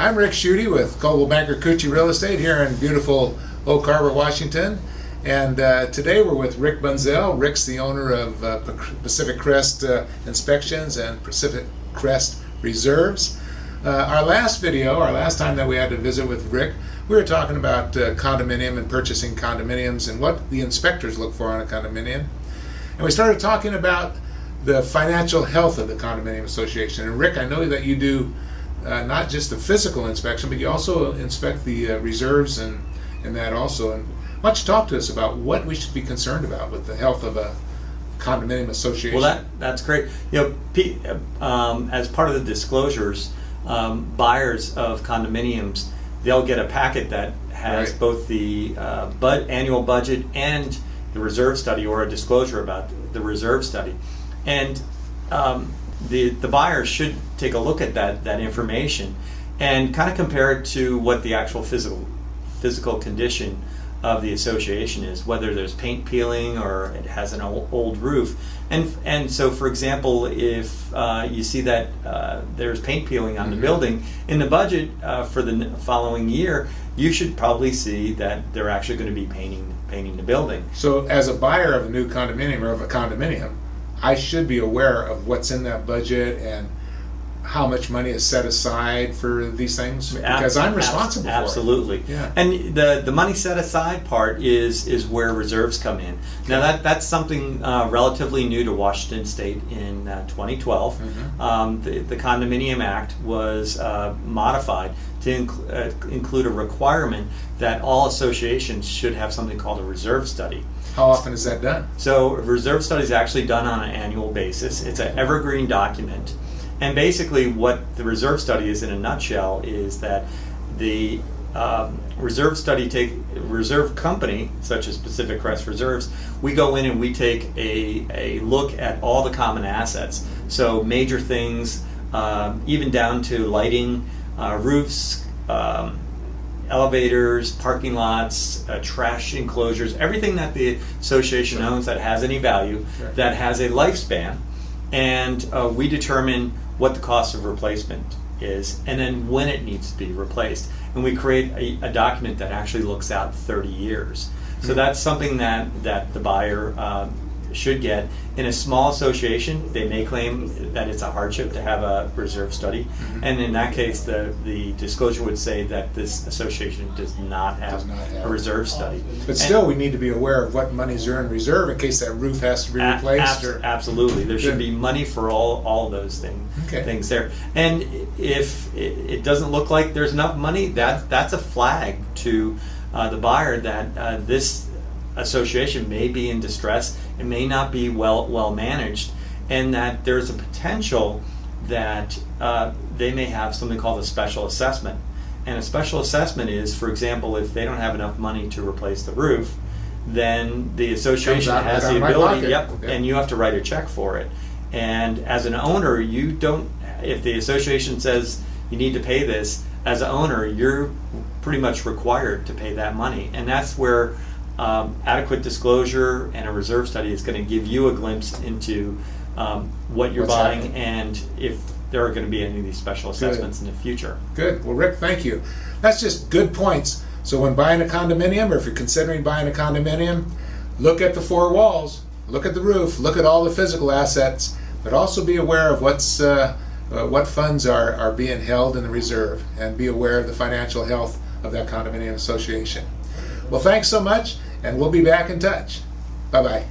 I'm Rick Schutte with Coldwell Banker Cucci Real Estate here in beautiful Oak Harbor, Washington. And today we're with Rick Bunzel. Rick's the owner of Pacific Crest Inspections and Pacific Crest Reserves. Our last time that we had to visit with Rick, we were talking about condominium and purchasing condominiums and what the inspectors look for on a condominium. And we started talking about the financial health of the condominium association. And Rick, I know that you do not just the physical inspection, but you also inspect the reserves and that also. And why don't you talk to us about what we should be concerned about with the health of a condominium association? Well, that's great. As part of the disclosures, buyers of condominiums, they'll get a packet that has both the annual budget and the reserve study, or a disclosure about the reserve study. And the buyer should take a look at that information and kind of compare it to what the actual physical condition of the association is, whether there's paint peeling or it has an old roof. And so, for example, if you see that there's paint peeling on the building, in the budget for the following year, you should probably see that they're actually going to be painting the building. So as a buyer of a new condominium or of a condominium, I should be aware of what's in that budget and how much money is set aside for these things, because I'm responsible for it. Absolutely. Yeah. And the money set aside part is where reserves come in. Now that's something relatively new to Washington State in 2012. The Condominium Act was modified to include a requirement that all associations should have something called a reserve study. How often is that done? So a reserve study is actually done on an annual basis. It's an evergreen document. And basically what the reserve study is in a nutshell is that the reserve company, such as Pacific Crest Reserves, we go in and we take a look at all the common assets. So major things, even down to lighting, roofs, elevators, parking lots, trash enclosures, everything that the association owns that has any value, that has a lifespan. And we determine what the cost of replacement is, and then when it needs to be replaced. And we create a document that actually looks out 30 years. So that's something that the buyer should get. In a small association, they may claim that it's a hardship to have a reserve study, and in that case, the disclosure would say that this association does not have a reserve study. But still, we need to be aware of what monies are in reserve in case that roof has to be replaced. Absolutely, there should be money for all those things there. And if it doesn't look like there's enough money, that's a flag to the buyer that this association may be in distress, it may not be well managed, and that there's a potential that they may have something called a special assessment. And a special assessment is, for example, if they don't have enough money to replace the roof, then the association has the ability, and you have to write a check for it. And as an owner, you don't, if the association says you need to pay this, as an owner, you're pretty much required to pay that money. And that's where adequate disclosure and a reserve study is going to give you a glimpse into what you're buying happening, and if there are going to be any of these special assessments in the future. Good. Well, Rick, thank you. That's just good points. So when buying a condominium, or if you're considering buying a condominium, look at the four walls, look at the roof, look at all the physical assets, but also be aware of what funds are being held in the reserve, and be aware of the financial health of that condominium association. Well, thanks so much, and we'll be back in touch. Bye-bye.